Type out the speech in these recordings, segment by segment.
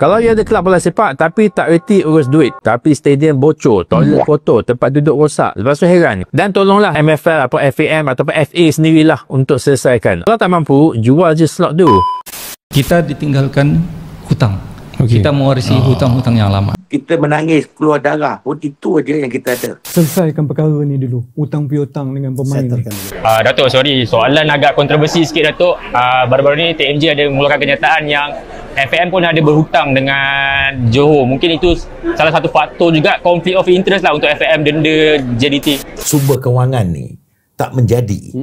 Kalau ia ada kelab bola sepak tapi tak reti urus duit, tapi stadium bocor, toilet kotor, tempat duduk rosak, lepas tu heran. Dan tolonglah MFL atau FAM ataupun FA sendirilah untuk selesaikan. Kalau tak mampu, jual je slot tu. Kita ditinggalkan hutang. Kita mewarisi hutang-hutang yang lama. Kita menangis keluar darah pun itu aja yang kita ada. Selesaikan perkara ni dulu, hutang piutang dengan pemain ni. Datuk, sorry, soalan agak kontroversi sikit Datuk. Baru-baru ni TMJ ada mengeluarkan kenyataan yang FAM pun ada berhutang dengan Johor. Mungkin itu salah satu faktor juga konflik of interest lah untuk FAM denda JDT. Sumber kewangan ni tak menjadi.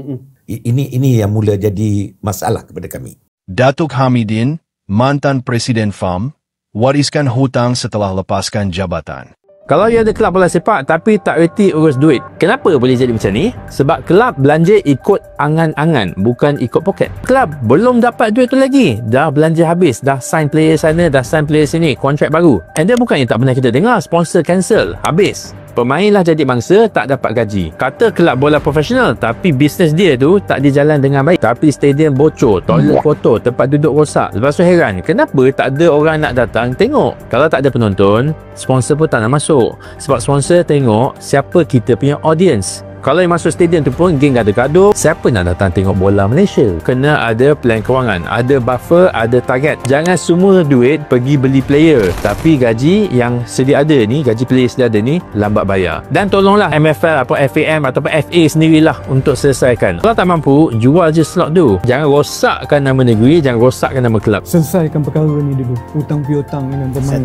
Ini yang mula jadi masalah kepada kami. Datuk Hamidin, mantan Presiden FAM, wariskan hutang setelah lepaskan jabatan. Kalau ia ada kelab bola sepak tapi tak reti urus duit, kenapa boleh jadi macam ni? Sebab kelab belanja ikut angan-angan, bukan ikut poket. Kelab belum dapat duit tu lagi, dah belanja habis, dah sign player sana, dah sign player sini, kontrak baru. And then bukannya tak pernah kita dengar sponsor cancel, habis. Pemain lah jadi bangsa, tak dapat gaji. Kata kelab bola profesional, tapi bisnes dia tu tak dijalan dengan baik. Tapi stadium bocor, toilet kotor, tempat duduk rosak. Lepas tu heran, kenapa tak ada orang nak datang tengok? Kalau tak ada penonton, sponsor pun tak nak masuk. Sebab sponsor tengok siapa kita punya audience. Kalau yang masuk stadium tu pun geng gaduh-gaduh, siapa nak datang tengok bola Malaysia? Kena ada plan kewangan, ada buffer, ada target. Jangan semua duit pergi beli player, tapi gaji yang sedia ada ni, gaji player sedia ada ni lambat bayar. Dan tolonglah MFL atau FAM ataupun FA sendirilah untuk selesaikan. Kalau tak mampu, jual je slot tu. Jangan rosakkan nama negeri, jangan rosakkan nama kelab. Selesaikan perkara ni dulu, hutang piutang dengan pemain.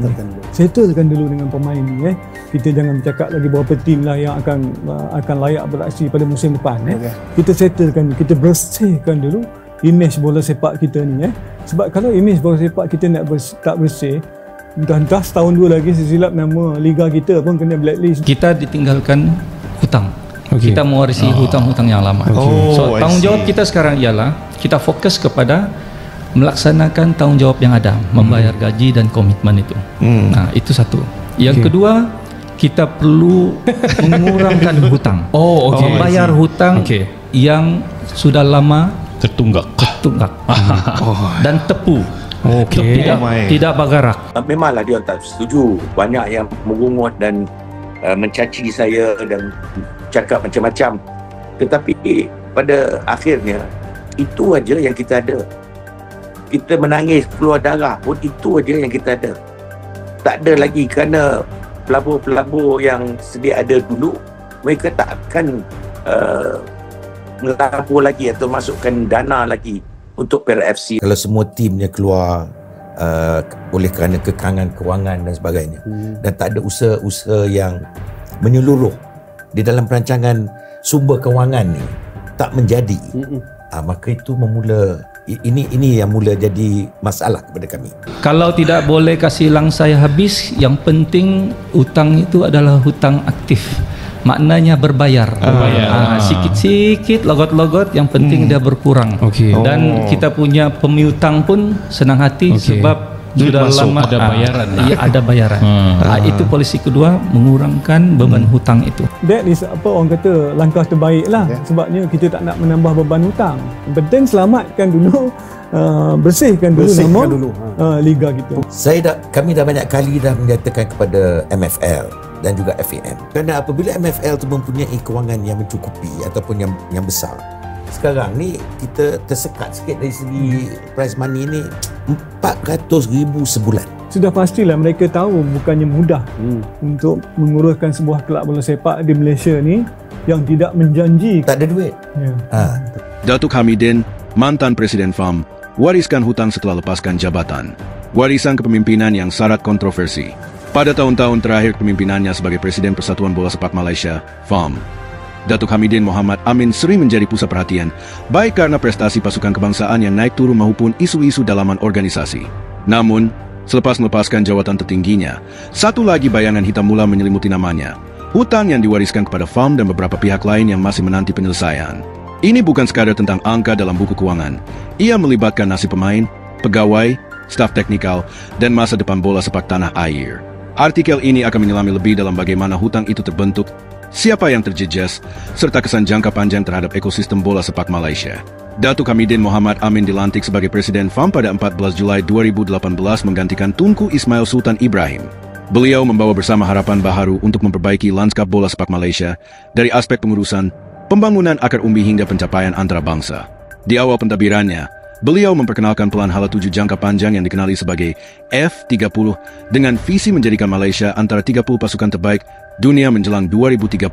Settlekan dulu dengan pemain ni. Kita jangan bercakap lagi berapa tim lah yang akan layak beraksi pada musim depan. Kita settlekan, kita bersihkan dulu imej bola sepak kita ni. Sebab kalau imej bola sepak kita tak bersih, entah setahun dua lagi sesilap nama liga kita pun kena blacklist. Kita ditinggalkan hutang. Kita mewarisi hutang-hutang yang lama. So tanggungjawab kita sekarang ialah kita fokus kepada melaksanakan tanggungjawab yang ada, membayar gaji dan komitmen itu. Nah, itu satu. Yang kedua, kita perlu mengurangkan hutang. Membayar hutang yang sudah lama tertunggak. Dan tepu. Tidak bergerak. Memanglah dia tak setuju. Banyak yang mengungut dan mencaci saya dan cakap macam-macam. Tetapi pada akhirnya itu aja yang kita ada. Kita menangis keluar darah pun itu aja yang kita ada. Tak ada lagi, kerana pelabur-pelabur yang sedia ada dulu, mereka tak akan melabur lagi atau masukkan dana lagi untuk Perak FC. Kalau semua timnya keluar oleh kerana kekangan kewangan dan sebagainya, dan tak ada usaha-usaha yang menyeluruh di dalam perancangan sumber kewangan ni tak menjadi, maka itu ini yang mula jadi masalah kepada kami. Kalau tidak boleh kasih langsai habis, yang penting hutang itu adalah hutang aktif. Maknanya berbayar. Sikit-sikit, logot-logot, yang penting dia berkurang. Dan kita punya pemiutang pun senang hati sebab sudah lama ada bayaran. Ada bayaran. Itu polisi kedua, mengurangkan beban hutang itu. That is apa orang kata langkah terbaik lah. Sebabnya kita tak nak menambah beban hutang. Yang penting selamatkan dulu, bersihkan dulu liga kita. Kami dah banyak kali dah menyatakan kepada MFL dan juga FAM, kerana apabila MFL tu mempunyai kewangan yang mencukupi ataupun yang besar, sekarang ni kita tersekat sikit dari segi prize money ni, 400,000 sebulan. Sudah pastilah mereka tahu bukannya mudah untuk menguruskan sebuah kelab bola sepak di Malaysia ni yang tidak menjanji. Tak ada duit. Datuk Hamidin, mantan Presiden FAM, wariskan hutang setelah lepaskan jabatan. Warisan kepemimpinan yang syarat kontroversi. Pada tahun-tahun terakhir kepemimpinannya sebagai Presiden Persatuan Bola Sepak Malaysia, FAM, Datuk Hamidin Mohamad Amin sering menjadi pusat perhatian, baik karena prestasi pasukan kebangsaan yang naik turun maupun isu-isu dalaman organisasi. Namun, selepas melepaskan jawatan tertingginya, satu lagi bayangan hitam mula menyelimuti namanya. Hutang yang diwariskan kepada FAM dan beberapa pihak lain yang masih menanti penyelesaian. Ini bukan sekadar tentang angka dalam buku kewangan. Ia melibatkan nasib pemain, pegawai, staf teknikal, dan masa depan bola sepak tanah air. Artikel ini akan menyelami lebih dalam bagaimana hutang itu terbentuk, siapa yang terjejas, serta kesan jangka panjang terhadap ekosistem bola sepak Malaysia. Datuk Hamidin Muhammad Amin dilantik sebagai Presiden FAM pada 14 Julai 2018 menggantikan Tunku Ismail Sultan Ibrahim. Beliau membawa bersama harapan baharu untuk memperbaiki lanskap bola sepak Malaysia dari aspek pengurusan, pembangunan akar umbi hingga pencapaian antarabangsa. Di awal pentadbirannya, beliau memperkenalkan pelan hala 7 jangka panjang yang dikenali sebagai F30 dengan visi menjadikan Malaysia antara 30 pasukan terbaik dunia menjelang 2030.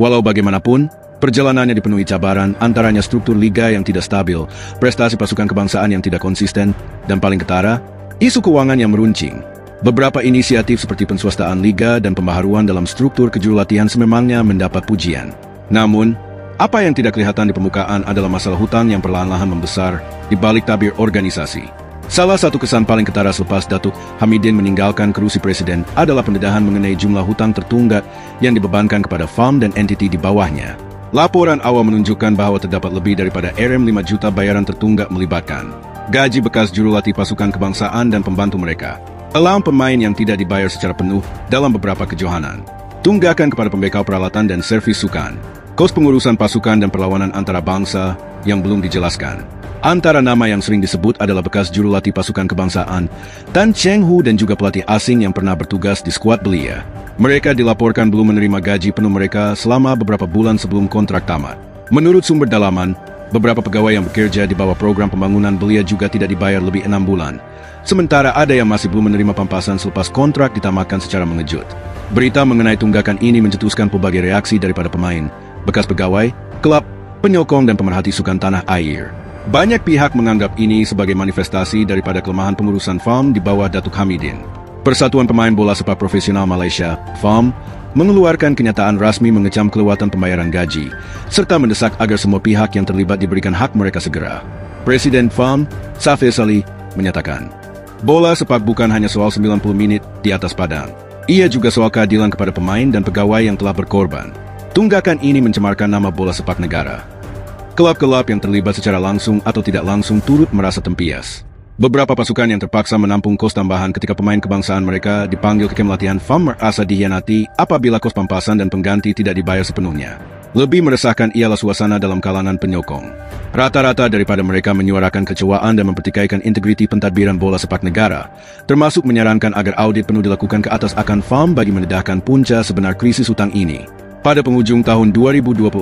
Walau bagaimanapun, perjalanannya dipenuhi cabaran, antaranya struktur liga yang tidak stabil, prestasi pasukan kebangsaan yang tidak konsisten, dan paling ketara, isu keuangan yang meruncing. Beberapa inisiatif seperti penswastaan liga dan pembaharuan dalam struktur kejurulatihan sememangnya mendapat pujian. Namun, apa yang tidak kelihatan di permukaan adalah masalah hutang yang perlahan-lahan membesar di balik tabir organisasi. Salah satu kesan paling ketara selepas Datuk Hamidin meninggalkan kerusi presiden adalah pendedahan mengenai jumlah hutang tertunggak yang dibebankan kepada FAM dan entiti di bawahnya. Laporan awal menunjukkan bahawa terdapat lebih daripada RM5 juta bayaran tertunggak melibatkan gaji bekas jurulatih pasukan kebangsaan dan pembantu mereka, alam pemain yang tidak dibayar secara penuh dalam beberapa kejohanan, tunggakan kepada pembekal peralatan dan servis sukan, kos pengurusan pasukan dan perlawanan antara bangsa yang belum dijelaskan. Antara nama yang sering disebut adalah bekas jurulatih pasukan kebangsaan Tan Cheng Hu dan juga pelatih asing yang pernah bertugas di skuad belia. Mereka dilaporkan belum menerima gaji penuh mereka selama beberapa bulan sebelum kontrak tamat. Menurut sumber dalaman, beberapa pegawai yang bekerja di bawah program pembangunan belia juga tidak dibayar lebih 6 bulan. Sementara ada yang masih belum menerima pampasan selepas kontrak ditamatkan secara mengejut. Berita mengenai tunggakan ini mencetuskan pelbagai reaksi daripada pemain, bekas pegawai, klub, penyokong dan pemerhati sukan tanah air. Banyak pihak menganggap ini sebagai manifestasi daripada kelemahan pengurusan FAM di bawah Datuk Hamidin. Persatuan Pemain Bola Sepak Profesional Malaysia, FAM, mengeluarkan kenyataan rasmi mengecam kelewatan pembayaran gaji, serta mendesak agar semua pihak yang terlibat diberikan hak mereka segera. Presiden FAM, Safir Salih, menyatakan, bola sepak bukan hanya soal 90 minit di atas padang. Ia juga soal keadilan kepada pemain dan pegawai yang telah berkorban. Tunggakan ini mencemarkan nama bola sepak negara. Kelab-kelab yang terlibat secara langsung atau tidak langsung turut merasa tempias. Beberapa pasukan yang terpaksa menampung kos tambahan ketika pemain kebangsaan mereka dipanggil ke kem latihan FAM merasa dihianati apabila kos pampasan dan pengganti tidak dibayar sepenuhnya. Lebih meresahkan ialah suasana dalam kalangan penyokong. Rata-rata daripada mereka menyuarakan kecewaan dan mempertikaikan integriti pentadbiran bola sepak negara, termasuk menyarankan agar audit penuh dilakukan ke atas akan FAM bagi mendedahkan punca sebenar krisis hutang ini. Pada penghujung tahun 2024,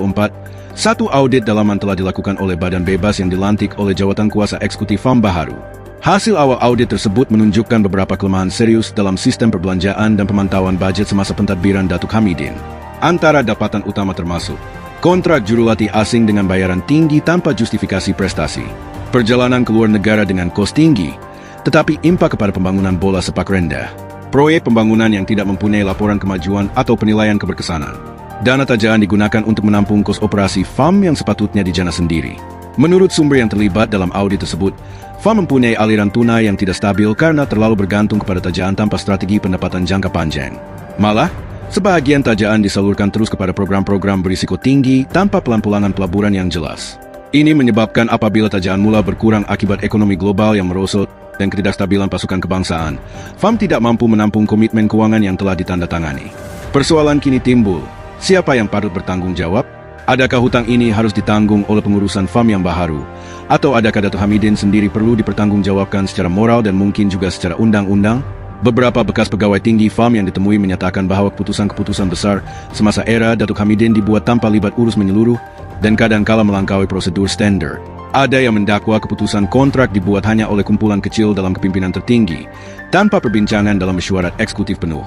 satu audit dalaman telah dilakukan oleh badan bebas yang dilantik oleh jawatan kuasa eksekutif FAM baharu. Hasil awal audit tersebut menunjukkan beberapa kelemahan serius dalam sistem perbelanjaan dan pemantauan bajet semasa pentadbiran Datuk Hamidin. Antara dapatan utama termasuk kontrak jurulatih asing dengan bayaran tinggi tanpa justifikasi prestasi, perjalanan keluar negara dengan kos tinggi, tetapi impak kepada pembangunan bola sepak rendah, proyek pembangunan yang tidak mempunyai laporan kemajuan atau penilaian keberkesanan. Dana tajaan digunakan untuk menampung kos operasi FAM yang sepatutnya dijana sendiri. Menurut sumber yang terlibat dalam audit tersebut, FAM mempunyai aliran tunai yang tidak stabil karena terlalu bergantung kepada tajaan tanpa strategi pendapatan jangka panjang. Malah, sebahagian tajaan disalurkan terus kepada program-program berisiko tinggi tanpa pelan-pulanan pelaburan yang jelas. Ini menyebabkan apabila tajaan mula berkurang akibat ekonomi global yang merosot dan ketidakstabilan pasukan kebangsaan, FAM tidak mampu menampung komitmen keuangan yang telah ditandatangani. Persoalan kini timbul. Siapa yang patut bertanggung jawab? Adakah hutang ini harus ditanggung oleh pengurusan FAM yang baharu? Atau adakah Datuk Hamidin sendiri perlu dipertanggungjawabkan secara moral dan mungkin juga secara undang-undang? Beberapa bekas pegawai tinggi FAM yang ditemui menyatakan bahawa keputusan-keputusan besar semasa era Datuk Hamidin dibuat tanpa libat urus menyeluruh dan kadang-kala melangkaui prosedur standar. Ada yang mendakwa keputusan kontrak dibuat hanya oleh kumpulan kecil dalam kepimpinan tertinggi, tanpa perbincangan dalam mesyuarat eksekutif penuh.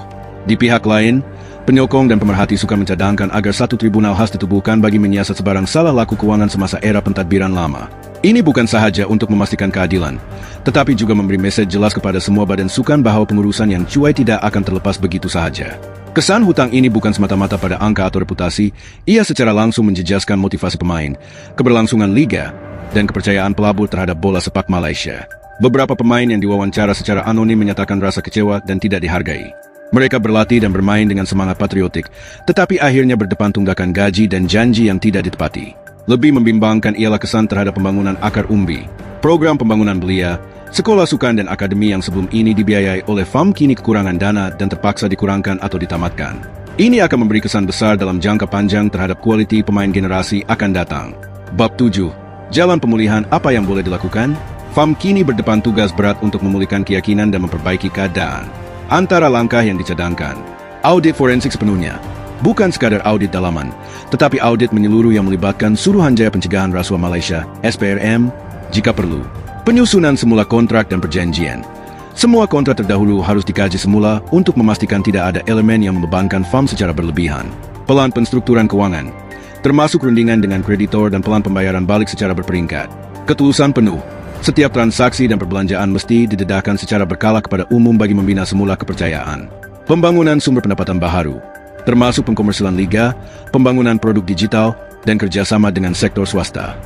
Di pihak lain, penyokong dan pemerhati suka mencadangkan agar satu tribunal khas ditubuhkan bagi menyiasat sebarang salah laku keuangan semasa era pentadbiran lama. Ini bukan sahaja untuk memastikan keadilan, tetapi juga memberi mesej jelas kepada semua badan sukan bahawa pengurusan yang cuai tidak akan terlepas begitu sahaja. Kesan hutang ini bukan semata-mata pada angka atau reputasi, ia secara langsung menjejaskan motivasi pemain, keberlangsungan liga, dan kepercayaan pelabur terhadap bola sepak Malaysia. Beberapa pemain yang diwawancara secara anonim menyatakan rasa kecewa dan tidak dihargai. Mereka berlatih dan bermain dengan semangat patriotik, tetapi akhirnya berdepan tunggakan gaji dan janji yang tidak ditepati. Lebih membimbangkan ialah kesan terhadap pembangunan akar umbi, program pembangunan belia, sekolah sukan dan akademi yang sebelum ini dibiayai oleh FAM kini kekurangan dana dan terpaksa dikurangkan atau ditamatkan. Ini akan memberi kesan besar dalam jangka panjang terhadap kualiti pemain generasi akan datang. Bab 7. Jalan pemulihan apa yang boleh dilakukan? FAM kini berdepan tugas berat untuk memulihkan keyakinan dan memperbaiki keadaan. Antara langkah yang dicadangkan, audit forensik sepenuhnya. Bukan sekadar audit dalaman, tetapi audit menyeluruh yang melibatkan Suruhanjaya Pencegahan Rasuah Malaysia, SPRM, jika perlu. Penyusunan semula kontrak dan perjanjian. Semua kontrak terdahulu harus dikaji semula untuk memastikan tidak ada elemen yang membebankan FAM secara berlebihan. Pelan penstrukturan keuangan, termasuk rundingan dengan kreditor dan pelan pembayaran balik secara berperingkat. Ketulusan penuh. Setiap transaksi dan perbelanjaan mesti didedahkan secara berkala kepada umum bagi membina semula kepercayaan. Pembangunan sumber pendapatan baharu, termasuk pengkomersialan liga, pembangunan produk digital, dan kerjasama dengan sektor swasta.